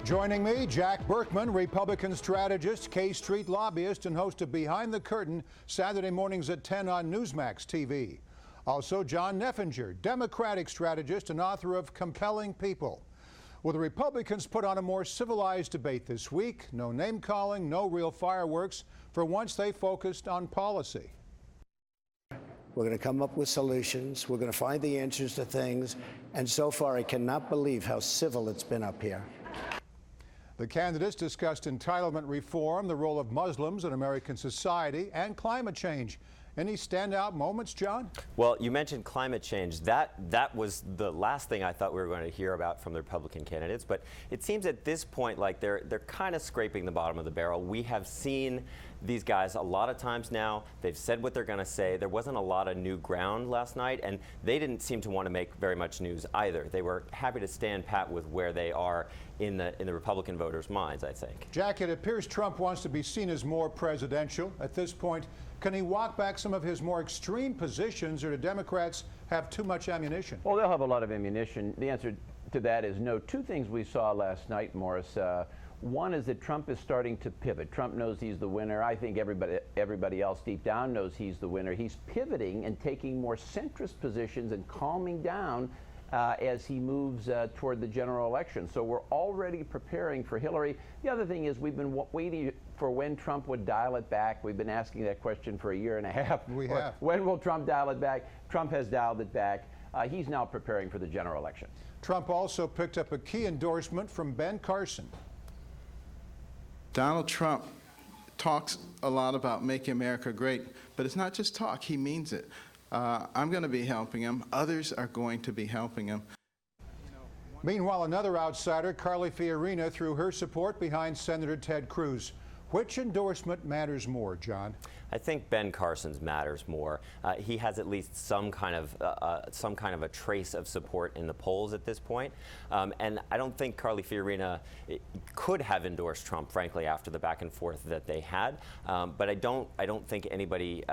Joining me, Jack Burkman, Republican strategist, K Street lobbyist, and host of Behind the Curtain, Saturday mornings at 10 on Newsmax TV. Also, John Neffinger, Democratic strategist and author of Compelling People. Will the Republicans put on a more civilized debate this week? No name-calling, no real fireworks. For once, they focused on policy. We're going to come up with solutions. We're going to find the answers to things. And so far, I cannot believe how civil it's been up here. The candidates discussed entitlement reform, the role of Muslims in American society, and climate change. Any standout moments, John? Well, you mentioned climate change. That was the last thing I thought we were going to hear about from the Republican candidates. But it seems at this point like they're kind of scraping the bottom of the barrel. We have seen these guys a lot of times now. They've said what they're going to say. There wasn't a lot of new ground last night, and they didn't seem to want to make very much news either. They were happy to stand pat with where they are in the Republican voters' minds, I think. Jack, it appears Trump wants to be seen as more presidential. At this point, can he walk back some of his more extreme positions, or do Democrats have too much ammunition? Well, they'll have a lot of ammunition. The answer to that is no. Two things we saw last night, Morris. One is that Trump is starting to pivot. Trump knows he's the winner. I think everybody else deep down knows he's the winner. He's pivoting and taking more centrist positions and calming down as he moves toward the general election. So we're already preparing for Hillary. The other thing is we've been waiting for when Trump would dial it back. We've been asking that question for a year and a half. We have. When will Trump dial it back? Trump has dialed it back. He's now preparing for the general election. Trump also picked up a key endorsement from Ben Carson. Donald Trump talks a lot about making America great, but it's not just talk, he means it. I'm going to be helping him. Others are going to be helping him. Meanwhile, another outsider, Carly Fiorina, threw her support behind Senator Ted Cruz. Which endorsement matters more, John? I think Ben Carson's matters more. He has at least some kind of a trace of support in the polls at this point, and I don't think Carly Fiorina could have endorsed Trump, frankly, after the back and forth that they had. But I don't think anybody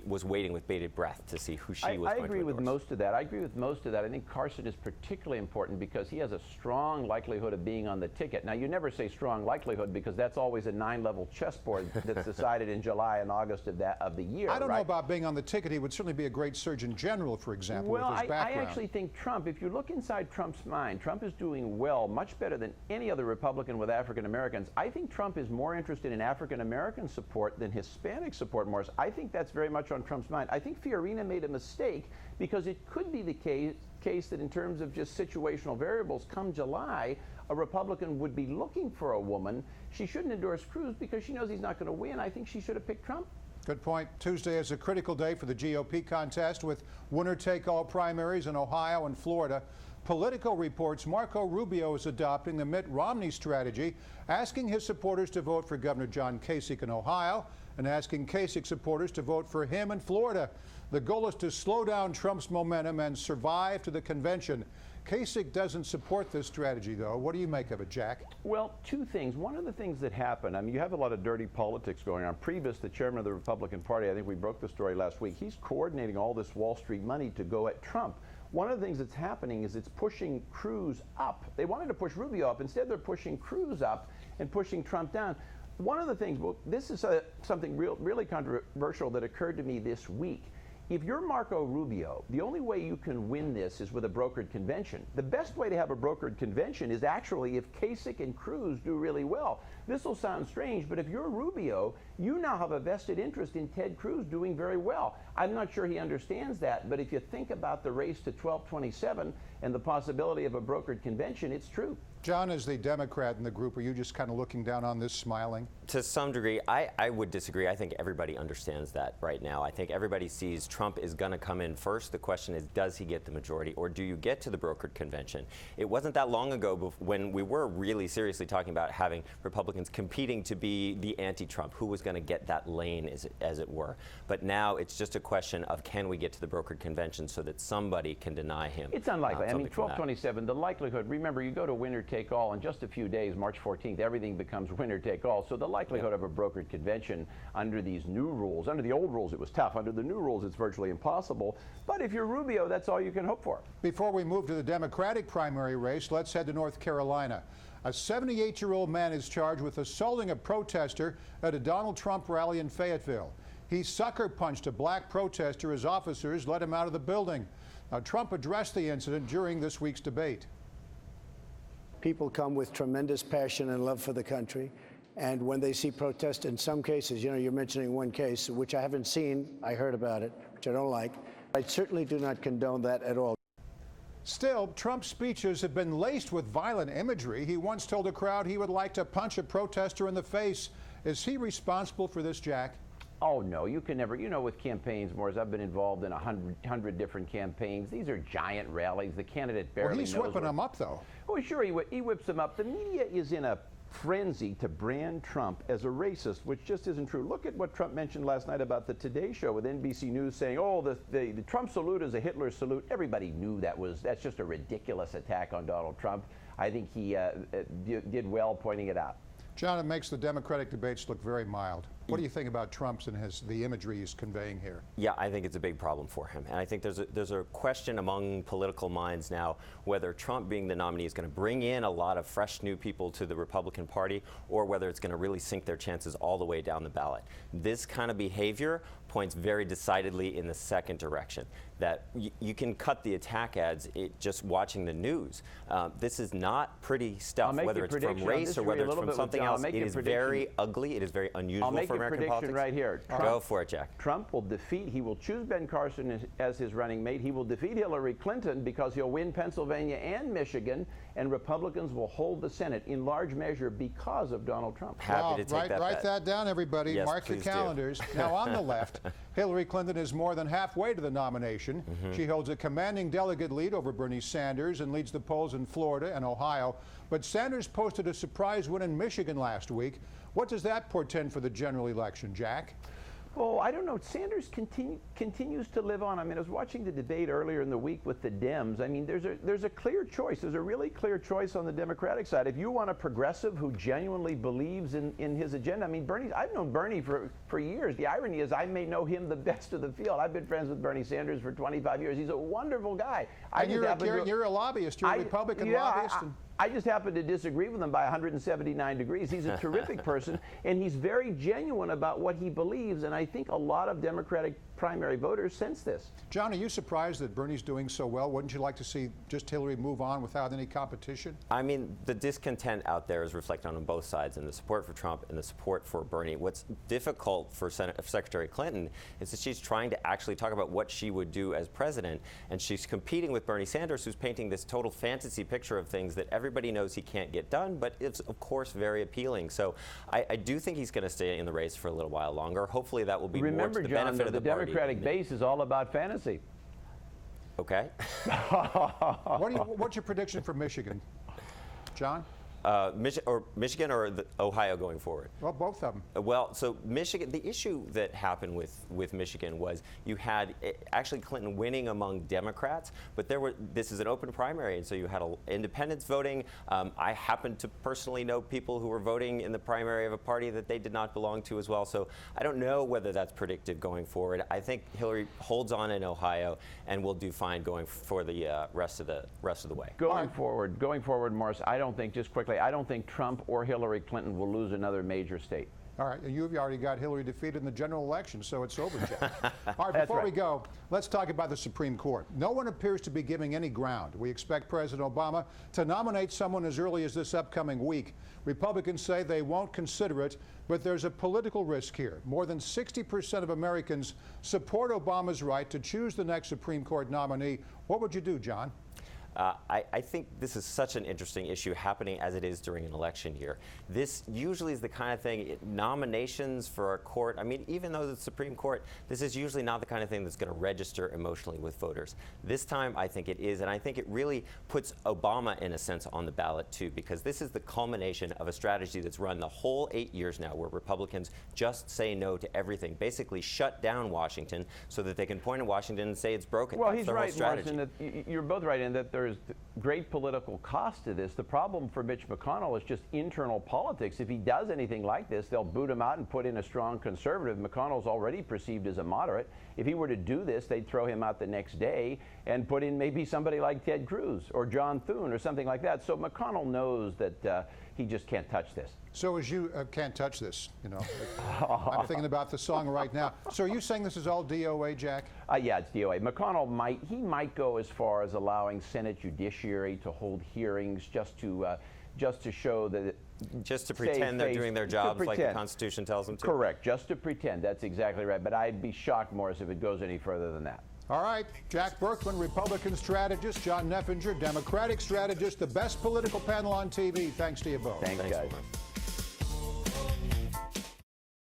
was waiting with bated breath to see who she was going to endorse. I agree with most of that. I think Carson is particularly important because he has a strong likelihood of being on the ticket. Now, you never say strong likelihood because that's always a 9-level chessboard that's decided in July and August of the year. I don't know about being on the ticket. He would certainly be a great Surgeon General, for example, well, with his background. I actually think Trump, if you look inside Trump's mind, Trump is doing well, much better than any other Republican with African Americans. I think Trump is more interested in African American support than Hispanic support, Morris. I think that's very much on Trump's mind. I think Fiorina made a mistake because it could be the case that in terms of just situational variables, come July, a Republican would be looking for a woman. She shouldn't endorse Cruz because she knows he's not going to win. I think she should have picked Trump. Good point. Tuesday is a critical day for the GOP contest with winner-take-all primaries in Ohio and Florida. Politico reports Marco Rubio is adopting the Mitt Romney strategy, asking his supporters to vote for Governor John Kasich in Ohio and asking Kasich supporters to vote for him in Florida. The goal is to slow down Trump's momentum and survive to the convention. Kasich doesn't support this strategy, though. What do you make of it, Jack? Well, two things. One of the things that happened, I mean, you have a lot of dirty politics going on. Priebus, the chairman of the Republican Party, I think we broke the story last week, he's coordinating all this Wall Street money to go at Trump. One of the things that's happening is it's pushing Cruz up. They wanted to push Rubio up. Instead, they're pushing Cruz up and pushing Trump down. One of the things, well, this is something really controversial that occurred to me this week. If you're Marco Rubio, the only way you can win this is with a brokered convention. The best way to have a brokered convention is actually if Kasich and Cruz do really well. This will sound strange, but if you're Rubio, you now have a vested interest in Ted Cruz doing very well. I'm not sure he understands that, but if you think about the race to 1227 and the possibility of a brokered convention, it's true. John, as the Democrat in the group, are you just kind of looking down on this, smiling? To some degree, I would disagree. I think everybody understands that right now. I think everybody sees Trump is going to come in first. The question is, does he get the majority, or do you get to the brokered convention? It wasn't that long ago when we were really seriously talking about having Republicans competing to be the anti-Trump, who was going to get that lane, as it were. But now it's just a question of, can we get to the brokered convention so that somebody can deny him? It's unlikely. I mean, 1227, the likelihood, remember, you go to winner take all in just a few days, March 14th, everything becomes winner take all. So the likelihood of a brokered convention under these new rules, under the old rules it was tough, under the new rules it's very virtually impossible. But if you're Rubio, that's all you can hope for. Before we move to the Democratic primary race, let's head to North Carolina. A 78-year-old man is charged with assaulting a protester at a Donald Trump rally in Fayetteville. He sucker punched a black protester as officers led him out of the building. Now, Trump addressed the incident during this week's debate. People come with tremendous passion and love for the country. And when they see protest, in some cases, you know, you're mentioning one case, which I haven't seen, I heard about it, which I don't like. I certainly do not condone that at all. Still, Trump's speeches have been laced with violent imagery. He once told a crowd he would like to punch a protester in the face. Is he responsible for this, Jack? Oh, no, you can never. You know, with campaigns, Morris, I've been involved in 100 different campaigns. These are giant rallies. The candidate barely knows. Well, he's whipping them up, though. Oh, sure, he whips them up. The media is in a frenzy to brand Trump as a racist, which just isn't true. Look at what Trump mentioned last night about the Today Show with NBC News saying, oh, the Trump salute is a Hitler salute. Everybody knew that's just a ridiculous attack on Donald Trump. I think he did well pointing it out. John, it makes the Democratic debates look very mild. What do you think about Trump's and the imagery he's conveying here? Yeah, I think it's a big problem for him. And I think there's a question among political minds now whether Trump being the nominee is going to bring in a lot of fresh new people to the Republican Party or whether it's going to really sink their chances all the way down the ballot. This kind of behavior points very decidedly in the second direction, that you can cut the attack ads just watching the news. This is not pretty stuff, whether it's from race or whether it's from something else. It is very ugly. It is very unusual for American politics. Right here. Go for it, Jack. Trump will he will choose Ben Carson as his running mate. He will defeat Hillary Clinton because he'll win Pennsylvania and Michigan, and Republicans will hold the Senate in large measure because of Donald Trump. Happy to take that Write bet. that down, everybody. Yes, Mark your please do. calendars. Now, on the left, Hillary Clinton is more than halfway to the nomination. She holds a commanding delegate lead over Bernie Sanders and leads the polls in Florida and Ohio. But Sanders posted a surprise win in Michigan last week. What does that portend for the general election, Jack? Oh, I don't know. Sanders continues to live on. I mean, I was watching the debate earlier in the week with the Dems. I mean, there's a clear choice. There's a really clear choice on the Democratic side. If you want a progressive who genuinely believes in his agenda, I mean, I've known Bernie for years. The irony is I may know him the best of the field. I've been friends with Bernie Sanders for 25 years. He's a wonderful guy. And you're a lobbyist. You're a Republican lobbyist. I just happen to disagree with him by 179 degrees. He's a terrific person, and he's very genuine about what he believes, and I think a lot of Democratic primary voters sense this. John, are you surprised that Bernie's doing so well? Wouldn't you like to see just Hillary move on without any competition? I mean, the discontent out there is reflected on both sides, and the support for Trump and the support for Bernie. What's difficult for Secretary Clinton is that she's trying to actually talk about what she would do as president, and she's competing with Bernie Sanders, who's painting this total fantasy picture of things that everybody knows he can't get done, but it's, of course, very appealing. So I do think he's going to stay in the race for a little while longer. Hopefully that will be more to the benefit of the party. The Democratic base is all about fantasy. Okay. What's your prediction for Michigan, John? Michigan or Ohio going forward? Well, both of them. Well, so Michigan, the issue that happened with Michigan was you had actually Clinton winning among Democrats, but this is an open primary, and so you had independents voting. I happen to personally know people who were voting in the primary of a party that they did not belong to as well, so I don't know whether that's predictive going forward. I think Hillary holds on in Ohio and will do fine going for the rest of the way. Going forward, Morris, I don't think, just quickly, I don't think Trump or Hillary Clinton will lose another major state. All right, and you've already got Hillary defeated in the general election, so it's over, Jack. All right, before we go, let's talk about the Supreme Court. No one appears to be giving any ground. We expect President Obama to nominate someone as early as this upcoming week. Republicans say they won't consider it, but there's a political risk here. More than 60% of Americans support Obama's right to choose the next Supreme Court nominee. What would you do, John? I think this is such an interesting issue happening as it is during an election year. This usually is the kind of thing, nominations for a court, I mean, even though the Supreme Court, this is usually not the kind of thing that's going to register emotionally with voters. This time, I think it is, and I think it really puts Obama, in a sense, on the ballot, too, because this is the culmination of a strategy that's run the whole 8 years now, where Republicans just say no to everything, basically shut down Washington so that they can point at Washington and say it's broken. Well, That's he's their whole right, strategy. Morris, in that you're both right in that there there's great political cost to this. The problem for Mitch McConnell is just internal politics. If he does anything like this, they'll boot him out and put in a strong conservative. McConnell's already perceived as a moderate. If he were to do this, they'd throw him out the next day and put in maybe somebody like Ted Cruz or John Thune or something like that. So McConnell knows that he just can't touch this. So as you can't touch this, you know. I'm thinking about the song right now. So are you saying this is all DOA, Jack? Yeah, it's DOA. McConnell might go as far as allowing Senate Judiciary to hold hearings just to show that. Just to pretend they're doing their jobs like the Constitution tells them to? Correct, just to pretend. That's exactly right. But I'd be shocked, Morris, if it goes any further than that. All right, Jack Burkman, Republican strategist, John Neffinger, Democratic strategist, the best political panel on TV. Thanks to you both. Thanks guys.